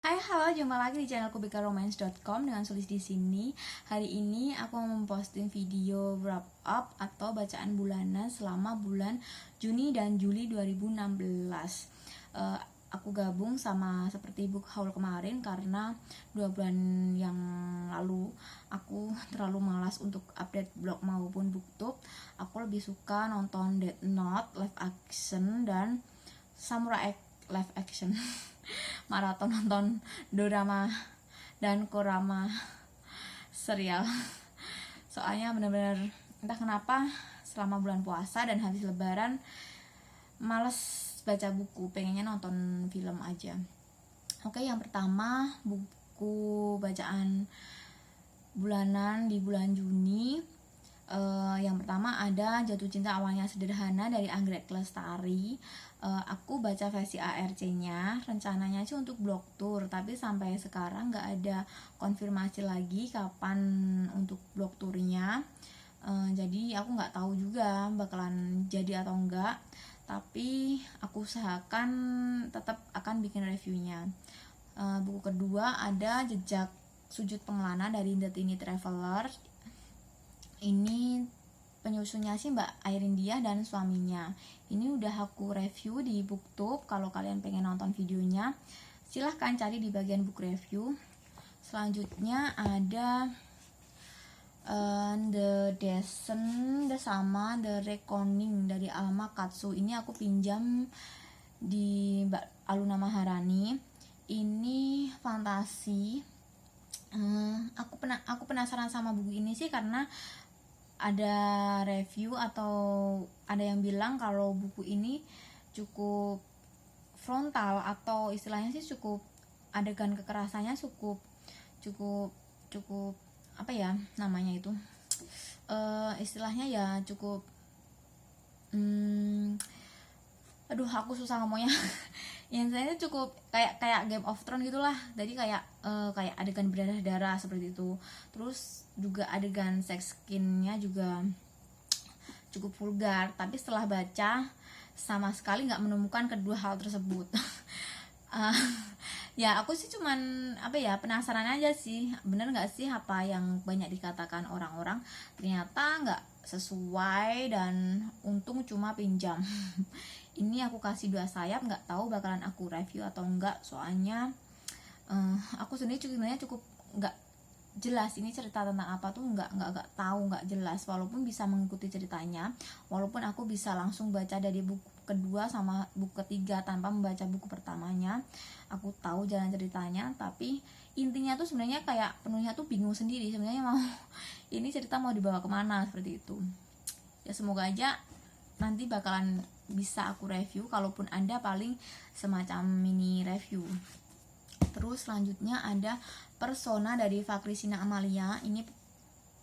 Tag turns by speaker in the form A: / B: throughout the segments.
A: Hai, halo, jumpa lagi di channel kubikaromance.com dengan Sulis di sini. Hari ini aku mau memposting video wrap up atau bacaan bulanan selama bulan Juni dan Juli 2016. Aku gabung sama seperti book haul kemarin karena 2 bulan yang lalu aku terlalu malas untuk update blog maupun booktube. Aku lebih suka nonton Death Note live action dan Samurai X live action. Maraton nonton dorama dan korama serial. Soalnya bener-bener entah kenapa selama bulan puasa dan habis lebaran males baca buku, pengennya nonton film aja. Oke, yang pertama buku bacaan bulanan di bulan Juni. Yang pertama ada Jatuh Cinta Awalnya Sederhana dari Anggrek Lestari. Aku baca versi ARC-nya, rencananya sih untuk blog tour, tapi sampai sekarang nggak ada konfirmasi lagi kapan untuk blog tournya. Jadi aku nggak tahu juga bakalan jadi atau enggak, tapi aku usahakan tetap akan bikin reviewnya. Buku kedua ada Jejak Sujud Pengelana dari The Tiny Traveler. Ini penyusunnya sih Mbak Airindia dan suaminya. Ini udah aku review di booktube. Kalau kalian pengen nonton videonya, silahkan cari di bagian book review. Selanjutnya ada The Descent sama The Reckoning dari Alma Katsu. Ini aku pinjam di Mbak Aluna Maharani. Ini fantasi. Aku penasaran sama buku ini sih karena ada review atau ada yang bilang kalau buku ini cukup frontal atau istilahnya sih cukup adegan kekerasannya cukup apa ya namanya itu, istilahnya ya cukup aku susah ngomongnya. Yang saya cukup kayak Game of Thrones gitulah. Jadi kayak adegan berdarah-darah seperti itu. Terus juga adegan sex skinnya juga cukup vulgar. Tapi setelah baca sama sekali nggak menemukan kedua hal tersebut. Ya aku sih cuman penasaran aja sih, bener nggak sih apa yang banyak dikatakan orang-orang, ternyata nggak sesuai dan untung cuma pinjam. Ini aku kasih 2 sayap, nggak tahu bakalan aku review atau enggak, soalnya aku sendiri sebenarnya cukup nggak jelas ini cerita tentang apa tuh, nggak tahu, nggak jelas. Walaupun bisa mengikuti ceritanya, walaupun aku bisa langsung baca dari buku kedua sama buku ketiga tanpa membaca buku pertamanya, aku tahu jalan ceritanya, tapi intinya tuh sebenarnya kayak penulisnya tuh bingung sendiri sebenarnya mau ini cerita mau dibawa kemana, seperti itu. Ya semoga aja nanti bakalan bisa aku review, kalaupun ada paling semacam mini review. Terus selanjutnya ada Persona dari Fakrisina Amalia. Ini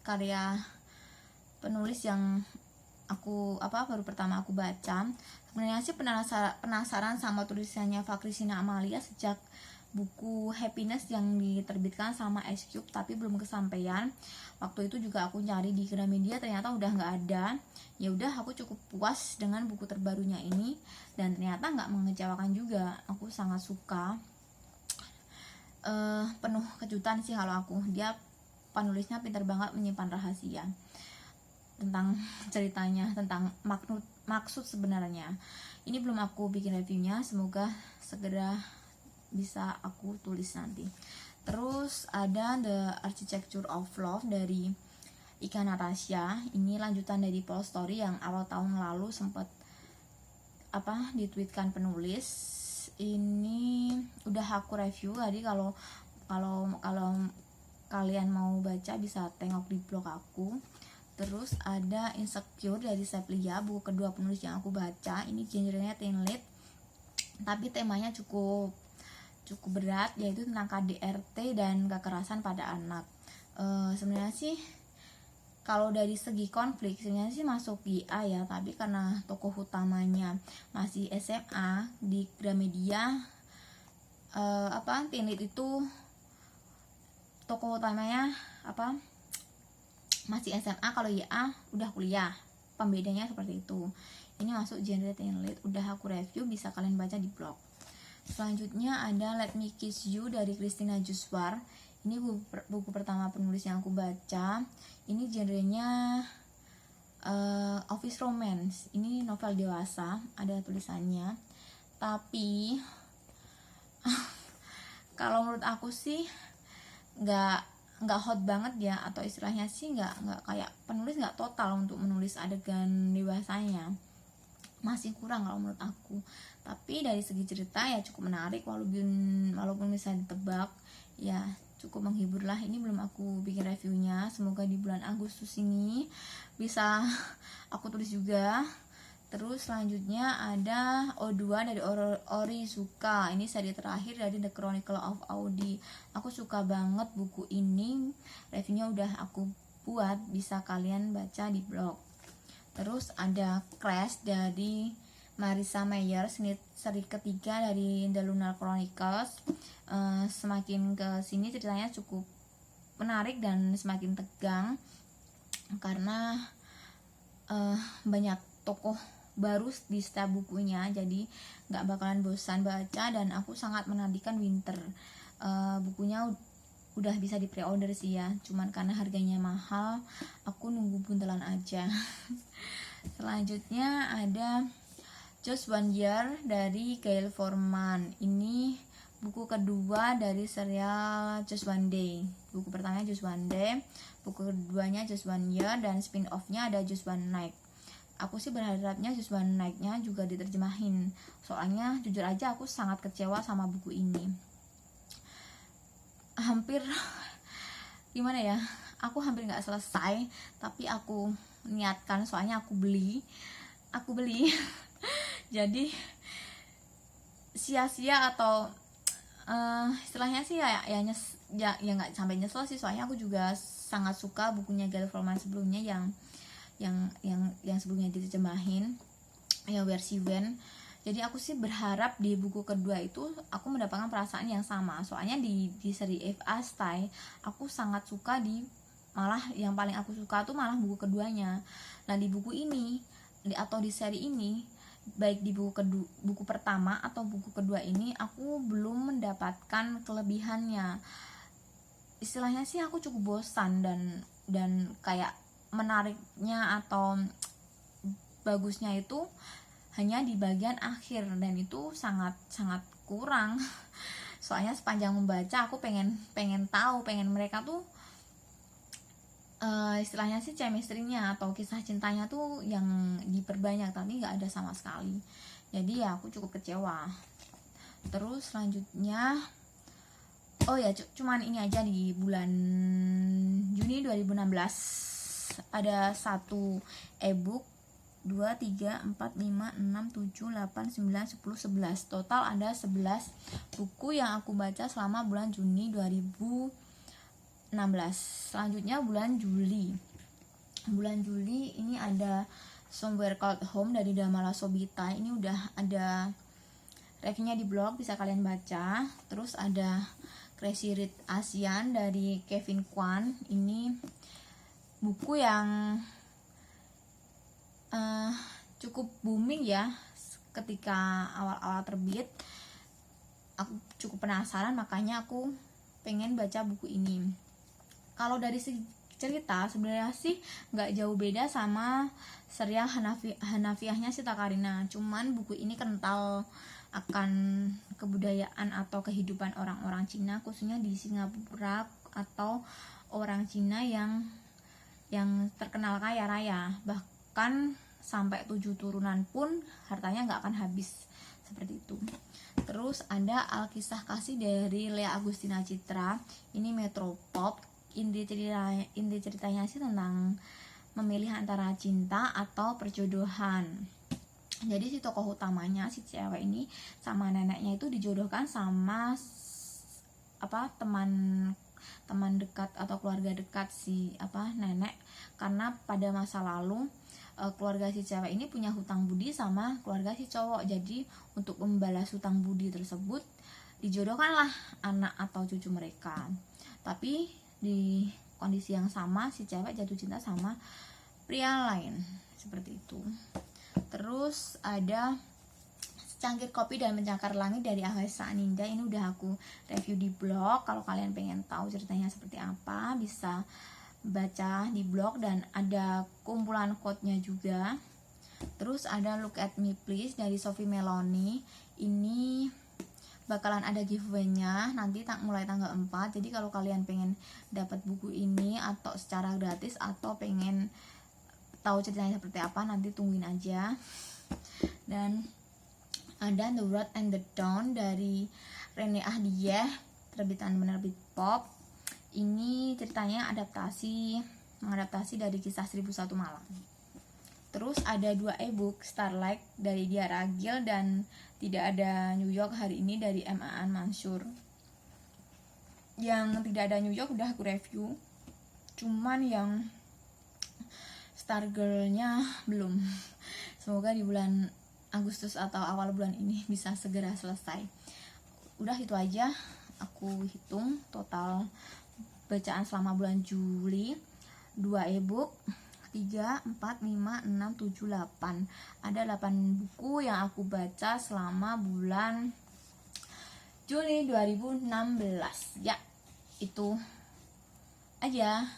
A: karya penulis yang aku baru pertama aku baca. Sebenarnya sih penasaran sama tulisannya Fakrisina Amalia sejak buku Happiness yang diterbitkan sama Ice Cube, tapi belum kesampaian. Waktu itu juga aku cari di Gramedia, ternyata udah nggak ada. Ya udah, aku cukup puas dengan buku terbarunya ini dan ternyata nggak mengecewakan juga. Aku sangat suka. Penuh kejutan sih kalau aku. Dia penulisnya pintar banget menyimpan rahasia tentang ceritanya, tentang maksud sebenarnya. Ini belum aku bikin reviewnya, semoga segera bisa aku tulis nanti. Terus ada The Architecture of Love dari Ika Natasha. Ini lanjutan dari Paul Story yang awal tahun lalu sempat ditweetkan penulis. Ini udah aku review tadi. Kalau kalian mau baca bisa tengok di blog aku. Terus ada Insecure dari Seplia, buku kedua penulis yang aku baca. Ini genrenya teen lit, tapi temanya cukup berat, yaitu tentang KDRT dan kekerasan pada anak. Sebenarnya sih kalau dari segi konflik sebenarnya sih masuk YA ya, tapi karena tokoh utamanya masih SMA di Gramedia, teen lit itu tokoh utamanya masih SMA, kalau YA udah kuliah. Pembedanya seperti itu. Ini masuk genre teen lit, udah aku review, bisa kalian baca di blog. Selanjutnya ada Let Me Kiss You dari Christina Juswar. Ini buku pertama penulis yang aku baca. Ini genrenya office romance. Ini novel dewasa, ada tulisannya. Tapi kalau menurut aku sih nggak hot banget ya, atau istilahnya sih nggak kayak penulis nggak total untuk menulis adegan dewasanya, masih kurang kalau menurut aku. Tapi dari segi cerita ya cukup menarik, walaupun bisa ditebak ya cukup menghibur lah. Ini belum aku bikin reviewnya, semoga di bulan Agustus ini bisa aku tulis juga. Terus selanjutnya ada O2 dari Onizuka. Ini seri terakhir dari The Chronicle of Audi. Aku suka banget buku ini, reviewnya udah aku buat, bisa kalian baca di blog. Terus ada Crash dari Marissa Meyer, seri ketiga dari The Lunar Chronicles. Semakin ke sini ceritanya cukup menarik dan semakin tegang karena banyak tokoh baru di setiap bukunya, jadi nggak bakalan bosan baca, dan aku sangat menantikan Winter. Bukunya udah bisa di pre-order sih ya, cuman karena harganya mahal aku nunggu buntelan aja. Selanjutnya ada Just One Year dari Gail Forman. Ini buku kedua dari serial Just One Day. Buku pertamanya Just One Day, buku keduanya Just One Year, dan spin-off-nya ada Just One Night. Aku sih berharapnya Just One Night-nya juga diterjemahin, soalnya jujur aja aku sangat kecewa sama buku ini. Hampir gimana ya, aku hampir nggak selesai, tapi aku niatkan, soalnya aku beli jadi sia-sia, atau istilahnya sih ya nggak sampai nyesel sih, soalnya aku juga sangat suka bukunya Gail Forman sebelumnya yang sebelumnya diterjemahin ya, versi Wen. Jadi aku sih berharap di buku kedua itu aku mendapatkan perasaan yang sama, soalnya di seri If Astai aku sangat suka, malah yang paling aku suka tuh malah buku keduanya. Nah di buku ini atau di seri ini, baik di buku pertama atau buku kedua ini, aku belum mendapatkan kelebihannya. Istilahnya sih aku cukup bosan dan kayak menariknya atau bagusnya itu hanya di bagian akhir, dan itu sangat kurang. Soalnya sepanjang membaca aku pengen mereka tuh istilahnya sih chemistry-nya atau kisah cintanya tuh yang diperbanyak, tapi nggak ada sama sekali. Jadi ya aku cukup kecewa. Terus selanjutnya cuman ini aja, di bulan Juni 2016 ada satu ebook 2, 3, 4, 5, 6, 7, 8, 9, 10, 11. Total ada 11 buku yang aku baca selama bulan Juni 2016. Selanjutnya bulan Juli ini ada Somewhere Called Home dari Damala Sobita. Ini udah ada reviewnya di blog, bisa kalian baca. Terus ada Crazy Rich Asian dari Kevin Kwan. Ini buku yang cukup booming ya ketika awal-awal terbit. Aku cukup penasaran, makanya aku pengen baca buku ini. Kalau dari segi cerita sebenarnya sih nggak jauh beda sama serial Hanafiahnya Sita Karina, cuman buku ini kental akan kebudayaan atau kehidupan orang-orang Cina, khususnya di Singapura, atau orang Cina yang terkenal kaya raya, bahkan sampai 7 turunan pun hartanya nggak akan habis, seperti itu. Terus ada Alkisah Kasih dari Lea Agustina Citra. Ini Metropop. Inti ceritanya sih tentang memilih antara cinta atau perjodohan. Jadi si tokoh utamanya, si cewek ini sama neneknya itu dijodohkan sama teman dekat atau keluarga dekat si nenek, karena pada masa lalu keluarga si cewek ini punya hutang budi sama keluarga si cowok. Jadi untuk membalas hutang budi tersebut dijodohkanlah anak atau cucu mereka. Tapi di kondisi yang sama si cewek jatuh cinta sama pria lain, seperti itu. Terus ada Cangkir Kopi dan Pencakar Langit dari Ahesa Aninda. Ini udah aku review di blog. Kalau kalian pengen tahu ceritanya seperti apa, bisa baca di blog, dan ada kumpulan quote-nya juga. Terus ada Look at Me Please dari Sophie Meloni. Ini bakalan ada giveaway-nya nanti mulai tanggal 4. Jadi kalau kalian pengen dapat buku ini atau secara gratis atau pengen tahu ceritanya seperti apa, nanti tungguin aja. Dan ada The Wrath and the Dawn dari Rene Ahdieh, terbitan penerbit Pop. Ini ceritanya mengadaptasi dari kisah 1001 Malam. Terus ada 2 ebook, Starlight dari Dia Ragil dan Tidak Ada New York hari ini dari M. Aan Mansur. Yang Tidak Ada New York udah aku review, cuman yang Stargirl-nya belum. Semoga di bulan Agustus atau awal bulan ini bisa segera selesai. Udah itu aja, aku hitung total bacaan selama bulan Juli. 2 ebook, 3, 4, 5, 6, 7, 8. Ada 8 buku yang aku baca selama bulan Juli 2016. Ya, itu aja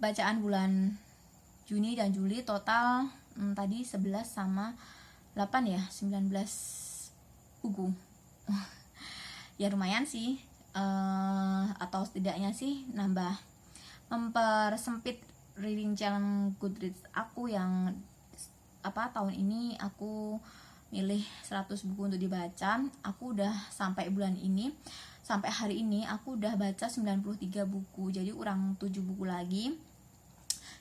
A: bacaan bulan Juni dan Juli. Total tadi 11 sama 8 ya, 19 buku. Ya lumayan sih, atau setidaknya sih mempersempit reading challenge Goodreads aku yang tahun ini aku milih 100 buku untuk dibaca. Aku udah sampai hari ini aku udah baca 93 buku, jadi kurang 7 buku lagi.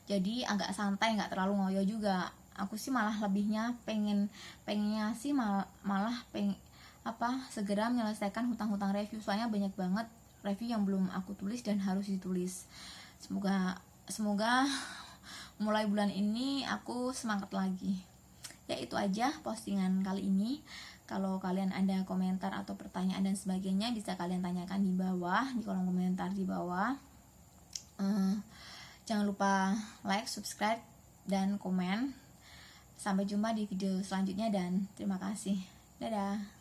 A: Jadi agak santai, nggak terlalu ngoyo juga. Aku sih malah lebihnya pengennya sih malah segera menyelesaikan hutang-hutang review, soalnya banyak banget review yang belum aku tulis dan harus ditulis. Semoga mulai bulan ini aku semangat lagi. Ya itu aja postingan kali ini. Kalau kalian ada komentar atau pertanyaan dan sebagainya, bisa kalian tanyakan di bawah, di kolom komentar di bawah. Jangan lupa like, subscribe, dan komen. Sampai jumpa di video selanjutnya dan terima kasih. Dadah.